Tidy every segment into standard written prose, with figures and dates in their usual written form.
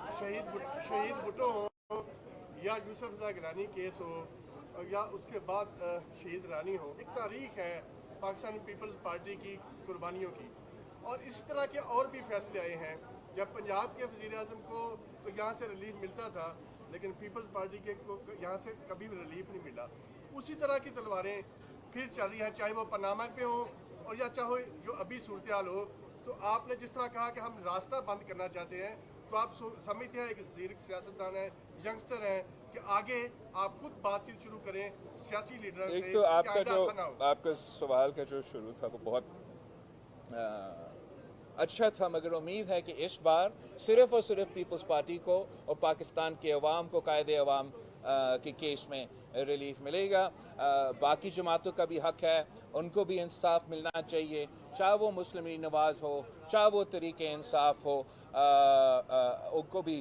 शहीद भुट्टो हो या यूसुफ रज़ा गिलानी केस हो या उसके बाद शहीद रानी हो, एक तारीख है पाकिस्तान पीपल्स पार्टी की कुर्बानियों की। और इस तरह के और भी फैसले आए हैं। जब पंजाब के वज़ीर आज़म को तो यहाँ से रिलीफ मिलता था, लेकिन पीपल्स पार्टी के को यहाँ से कभी भी रिलीफ नहीं मिला। उसी तरह की तलवारें फिर चल रही हैं, चाहे वो पनामा पे हो और या चाहे जो अभी सूरत हाल हो। तो आपने जिस तरह कहा कि हम रास्ता बंद करना चाहते हैं, तो आप समझते हैं एक सियासतदान है, यंगस्टर हैं, कि आगे आप खुद बातचीत शुरू करें सियासी लीडर से। एक तो आपका सवाल का जो शुरू था वो बहुत अच्छा था, मगर उम्मीद है कि इस बार सिर्फ और सिर्फ पीपल्स पार्टी को और पाकिस्तान के अवाम को कायदे अवाम के केस में रिलीफ मिलेगा। बाकी जमातों का भी हक है, उनको भी इंसाफ मिलना चाहिए, चाहे वो मुस्लिम लीग नवाज हो, चाहे वो तरीके इंसाफ हो, उनको भी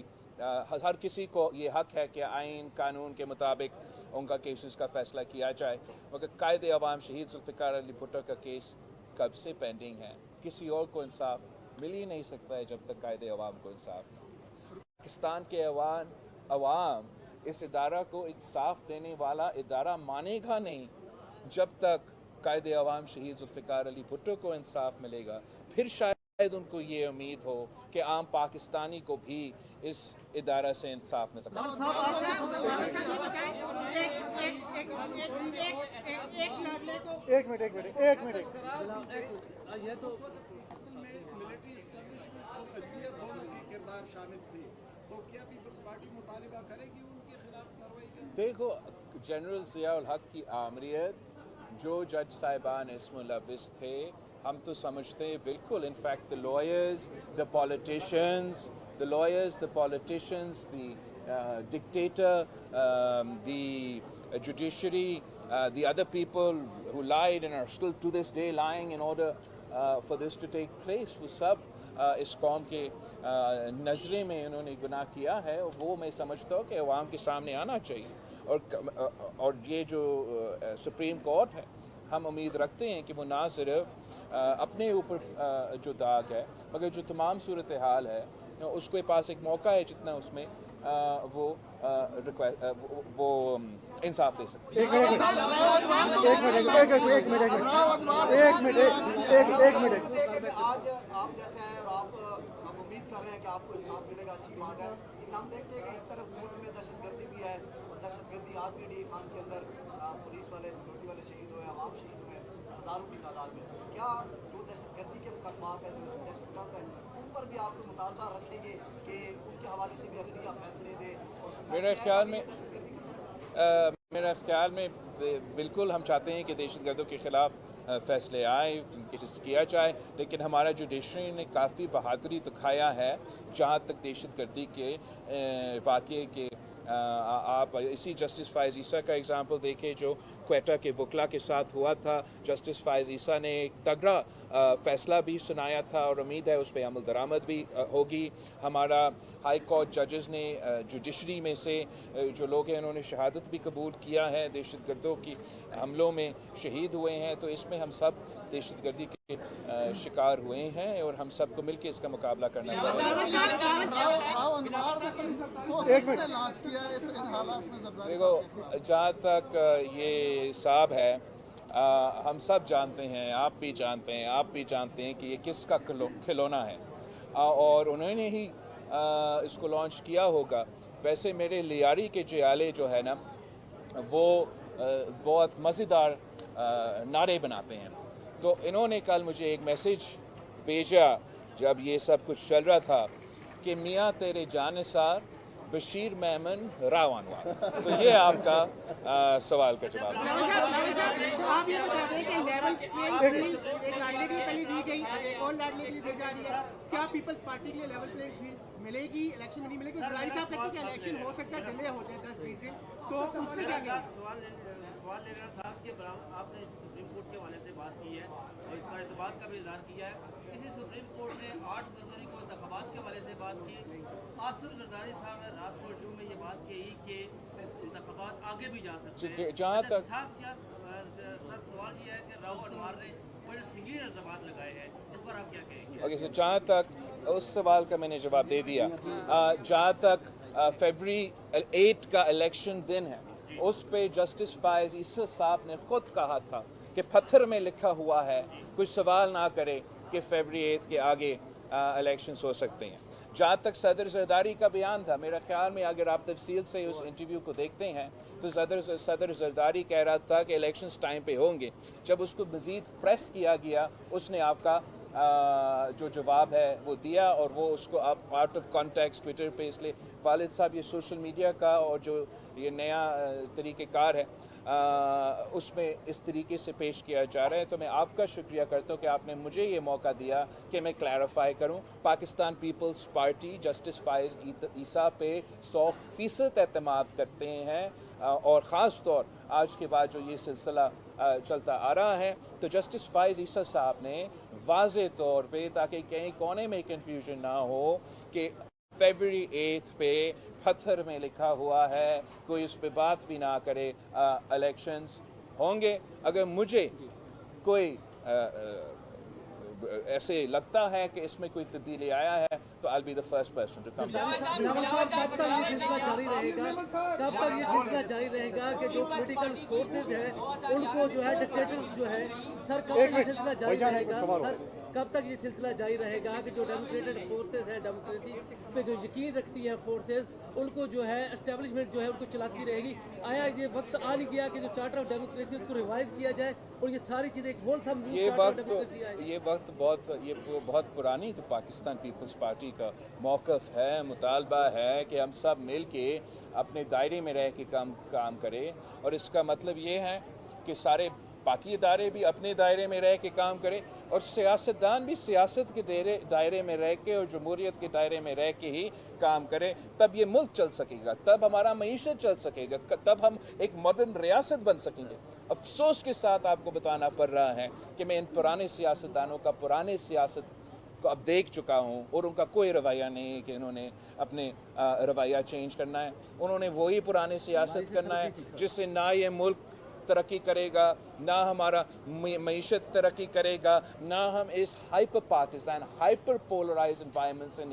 हर किसी को ये हक है कि आइन कानून के मुताबिक उनका केसेस का फैसला किया जाए। मगर कायदे अवाम शहीद जुल्फ़िकार अली भुट्टो का केस कब से पेंडिंग है, किसी और को इंसाफ मिल ही नहीं सकता है जब तक कायदे अवाम को इंसाफ। पाकिस्तान के अवाम इस इदारा को इंसाफ देने वाला इदारा मानेगा नहीं जब तक कायदे अवाम शहीद जुल्फ़िकार अली भुट्टो को इंसाफ मिलेगा। फिर शायद उनको ये उम्मीद हो कि आम पाकिस्तानी को भी इस इदारा से इंसाफ मिल सकता है। एक मिनट ये तो मिलिट्री एस्टेब्लिशमेंट और अदलिया दोनों के किरदार शामिल थे, तो क्या पीपल्स पार्टी मुतालिबा करेगी उनके खिलाफ कार्रवाई का? देखो, जनरल ज़ियाउल हक की आमरीत, जो जज साहिबान इसमें मुलव्विस थे, हम तो समझते हैं बिल्कुल। In fact the lawyers, the politicians, the dictator, the judiciary, the other people who lied and are still to this day lying in order for this to take place, वो सब इस कौम के नज़रे में इन्होंने गुनाह किया है, वो मैं समझता हूँ कि अवाम के सामने आना चाहिए। और ये जो सुप्रीम कोर्ट है, हम उम्मीद रखते हैं कि वो ना सिर्फ अपने ऊपर जो दाग है, मगर जो तमाम सूरत हाल है उसके पास एक मौका है जितना उसमें वो इंसाफ दे सकते हैं। एक मिनट आज आप जैसे हैं और आप उम्मीद कर रहे हैं कि आपको इंसाफ मिलेगा, अच्छी बात है, लेकिन हम देखते हैं कि एक तरफ मुल्क में दहशतगर्दी भी है और दहशतगर्दी आज भी डी खान के अंदर पुलिस वाले सिक्योरिटी वाले शहीद हुए, आवाम शहीद हुए हज़ारों की तादाद में। क्या जो दहशतगर्दी के मुकदमात हैं, जो दहशतगर्द हैं, उन पर भी आप मुतालबा रखेंगे कि उनके हवाले से भी अदलिया फैसले दे? मेरा ख्याल में बिल्कुल हम चाहते हैं कि दहशतगर्दों के ख़िलाफ़ फ़ैसले आए, केस किया जाए, लेकिन हमारा जुडिशरी ने काफ़ी बहादुरी दिखाया है। जहाँ तक दहशतगर्दी के वाक़े के आप इसी जस्टिस फ़ायज़ ईसा का एग्ज़ाम्पल देखें जो क्वेटा के वकला के साथ हुआ था। जस्टिस फ़ायज़ ईसा ने एक तगड़ा फ़ैसला भी सुनाया था और उम्मीद है उस पर अमल दरामद भी होगी। हमारा हाई कोर्ट जजेस ने जुडिशरी में से जो लोग हैं उन्होंने शहादत भी कबूल किया है, दहशतगर्दों की हमलों में शहीद हुए हैं। तो इसमें हम सब दहशतगर्दी के शिकार हुए हैं और हम सब को मिलकर इसका मुकाबला करना चाहिए। देखो, जहाँ तक ये हिसाब है, हम सब जानते हैं, आप भी जानते हैं कि ये किसका खिलौना है और उन्होंने ही इसको लॉन्च किया होगा। वैसे मेरे लियारी के जियाले जो है ना, वो बहुत मज़ेदार नारे बनाते हैं। तो इन्होंने कल मुझे एक मैसेज भेजा जब ये सब कुछ चल रहा था कि मियाँ तेरे जानिसार बशीर मेमन रावनवाल। तो ये आपका सवाल का जवाब है। आप ये बता दें कि लेवल प्लेइंग फील्ड एक लाडली के लिए पहले दी गई और एक और लाडली के लिए दी जा रही है। क्या पीपल्स पार्टी के लिए लेवल प्लेइंग फील्ड मिलेगी? इलेक्शन में नहीं मिलेगी? जुलाई साहब कहते हैं कि इलेक्शन हो सकता है डिले हो जाए 10-20 दिन, तो उसमें क्या कहेंगे? सवाल लेकर साहब के आपने सुप्रीम कोर्ट के हवाले से बात की है और इसका एतबार का भी इजहार किया है। इसी सुप्रीम कोर्ट ने 8 जनवरी को इंतखाबात के हवाले से बात की। आसिफ जरदारी साहब ने रात को इंटरव्यू में ये बात कही कि इंतखाबात आगे भी जा सकते हैं। जहाँ तक सर सवाल ये है कि राव अनवार ने उन्होंने सिंगली इल्जामात लगाए हैं, इस पर आप क्या कहेंगे? ओके सो जहाँ तक उस सवाल का मैंने जवाब दे दिया, जहाँ तक फरवरी 8 का इलेक्शन दिन है, उस पे जस्टिस फायज ईसा साहब ने खुद कहा था कि पत्थर में लिखा हुआ है, कुछ सवाल ना करे कि फरवरी 8 के आगे इलेक्शंस हो सकते हैं। जहाँ तक सदर जरदारी का बयान था, मेरा ख्याल में अगर आप तफसील से उस इंटरव्यू को देखते हैं तो सदर जरदारी कह रहा था कि इलेक्शंस टाइम पे होंगे। जब उसको मज़ीद प्रेस किया गया, उसने आपका जो जवाब है वो दिया, और वो उसको आप आउट ऑफ कॉन्टेक्स्ट ट्विटर पे, इसलिए वालिद साहब ये सोशल मीडिया का और जो ये नया तरीक़ेकार है उसमें इस तरीके से पेश किया जा रहा है। तो मैं आपका शुक्रिया करता हूँ कि आपने मुझे ये मौका दिया कि मैं क्लैरिफाई करूँ। पाकिस्तान पीपल्स पार्टी जस्टिस फायज ईसा पे 100% एतमाद करते हैं, और ख़ास तौर आज के बाद जो ये सिलसिला चलता आ रहा है, तो जस्टिस फायज ईसा साहब ने वाज़े तौर पे, ताकि कहीं कोने में कन्फ्यूजन ना हो कि फरवरी 8 पे पत्थर में लिखा हुआ है, कोई उस पर बात भी ना करे, इलेक्शंस होंगे। अगर मुझे कोई ऐसे लगता है कि इसमें कोई तब्दीली आया है तो I'll be the first person to come back. कब तक ये सिलसिला जारी रहेगा? कब तक ये सिलसिला जारी रहेगा कि जो पॉलिटिकल फोर्सेज है उनको जो है डिक्टेटर्स जो है सर, कब तक ये सिलसिला जारी रहेगा? सर, कब तक ये सिलसिला जारी रहेगा कि जो डेमोक्रेटेड फोर्सेज है, डेमोक्रेसी पे जो यकीन रखती है फोर्सेज, उनको जो है एस्टेब्लिशमेंट जो है उनको चलाती रहेगी? आया ये वक्त आ नहीं गया कि जो चार्टर ऑफ डेमोक्रेसी उसको रिवाइव किया जाए और ये सारी चीज़ें एक होल सम ये वक्त बहुत पुरानी तो पाकिस्तान पीपल्स पार्टी का मौक़िफ़ है, मुतालबा है कि हम सब मिल के अपने दायरे में रह के काम करें, और इसका मतलब ये है कि सारे बाकी इदारे भी अपने दायरे में रह के काम करें, और सियासतदान भी सियासत के दायरे में रह के और जमहूरियत के दायरे में रह के ही काम करें। तब ये मुल्क चल सकेगा, तब हमारा मईशत चल सकेगा, तब हम एक मॉडर्न रियासत बन सकेंगे। अफसोस के साथ आपको बताना पड़ रहा है कि मैं इन पुराने सियासतदानों का पुराने सियासत को अब देख चुका हूँ, और उनका कोई रवैया नहीं है कि इन्होंने अपने रवैया चेंज करना है। उन्होंने वही पुराने सियासत करना है जिससे ना ये मुल्क तरक्की करेगा, ना हमारा मईशत तरक्की करेगा, ना हम इस hyper Pakistan hyper polarize environment से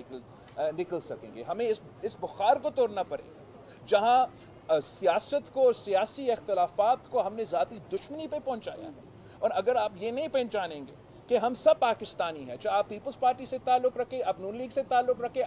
निकल सकेंगे। हमें इस बुखार को तोड़ना पड़ेगा जहाँ सियासत को, सियासी इख्तलाफात को हमने ज़ाती दुश्मनी पे पहुँचाया है। और अगर आप ये नहीं पहचानेंगे कि हम सब पाकिस्तानी हैं, चाहे आप पीपल्स पार्टी से ताल्लुक़ रखें, आप नून लीग से ताल्लुक़ रखें,